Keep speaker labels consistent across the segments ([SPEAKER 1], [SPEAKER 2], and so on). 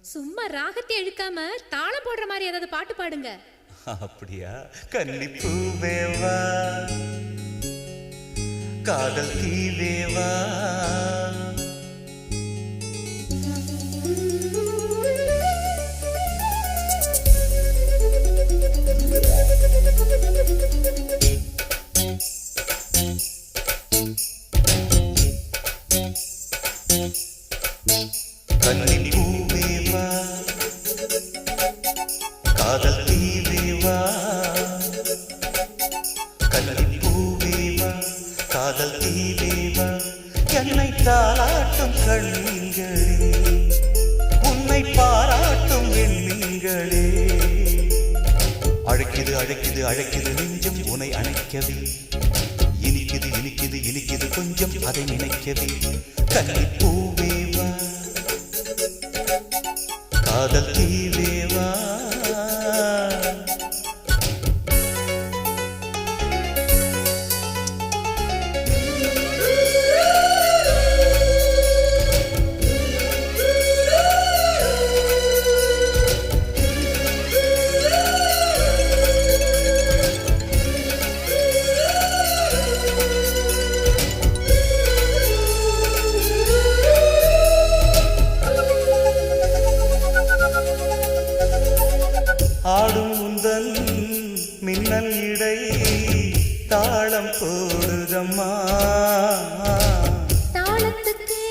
[SPEAKER 1] சும்மா ராகத்தை இழுக்காம தாளம் போடுற மாதிரி ஏதாவது பாட்டு பாடுங்க.
[SPEAKER 2] அப்படியா? கன்னிப்பூவேவா காதல் தீவேவா கன்னிப்பூவேவா காதல் தீவேவா கன்னிப்பூவேவா காதல் தீவேவா என்னை தாளாட்டும் கண்ணீங்களே உன்னை பாராட்டும் எண்ணீங்களே அழைக்குது அழைக்குது அழைக்குது நெஞ்சம் உன்னை அணைக்கவே இனிக்குது இனிக்குது இனிக்குது கொஞ்சம் அதை நினைக்கவே கன்னிப்பூவேவா காதல் தீவேவா ஆடும் உந்தன் மின்னல் இடை தாளம் போடுதம்மா
[SPEAKER 1] தாளத்துக்கு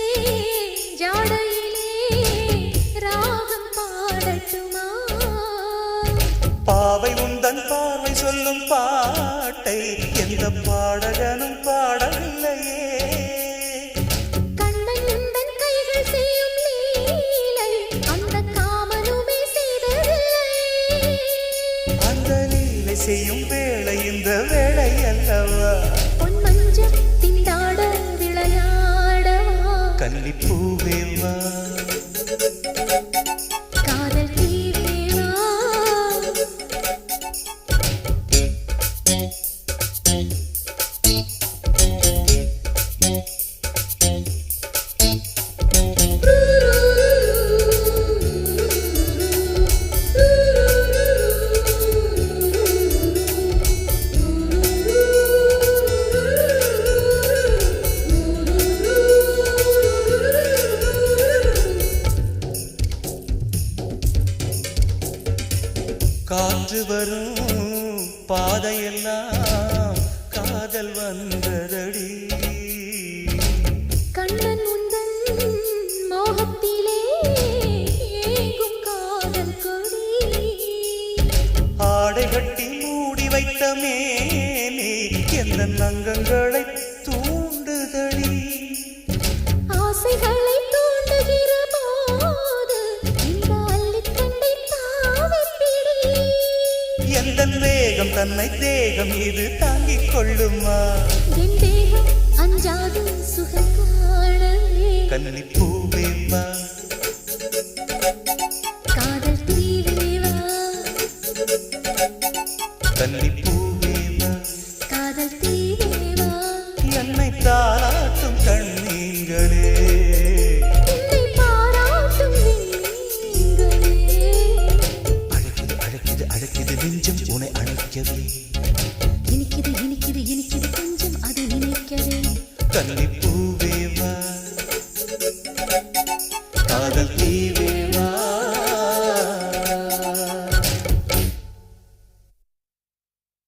[SPEAKER 1] ஜாடையிலே ராகம் பாடட்டுமா
[SPEAKER 2] பாவை உந்தன் பார்வை சொல்லும் பாட்டை எந்த பாடகனும் பாடவில்லையே
[SPEAKER 1] கண்ணன் உந்தன் கைகள் செய்யும் லீலை அந்த காமனுமே செய்ததில்லை
[SPEAKER 2] அந்த லீலை செய்யும் வேளை இந்த வேளை அல்லவா
[SPEAKER 1] பொன் மஞ்சள் திண்டாட விளையாடவா
[SPEAKER 2] கன்னிப்பூவேவா
[SPEAKER 1] காதல் தீவேவா
[SPEAKER 2] காற்று வரும் பாதையெல்லாம் காதல் வந்ததடி
[SPEAKER 1] கண்ணன் உந்தன் மோகத்திலே ஏங்கும் காதல் கொடி
[SPEAKER 2] ஆடை கட்டி மூடி வைத்த மேனே எந்த நங்கங்களை தூண்டுதடி
[SPEAKER 1] ஆசைகளை தூண்டுகிற போது இந்த அள்ளிக்கண்டை தாவிப்பிடி
[SPEAKER 2] எந்த வேகம் தன்னை தேகம் இது தாங்கிக் கொள்ளுமா
[SPEAKER 1] என் தேகம் அஞ்சாது சுகம் காணவே
[SPEAKER 2] கன்னிப்பூவேவா
[SPEAKER 1] காதல் தீவேவா
[SPEAKER 2] கன்னிப்பூவேவா
[SPEAKER 1] காதல் தீவேவா
[SPEAKER 2] என்னை தாளாட்டும் கண்ணீங்களே
[SPEAKER 1] என்னை பாராட்டும் நீங்களே
[SPEAKER 2] அழைக்குது அழைக்குது அழைக்குது நெஞ்சம் உன்னை அணைக்கவே
[SPEAKER 1] இனிக்குது இனிக்குது இனிக்குது கொஞ்சம் அது நினைக்கவே
[SPEAKER 2] கன்னிப்பூவேவா காதல்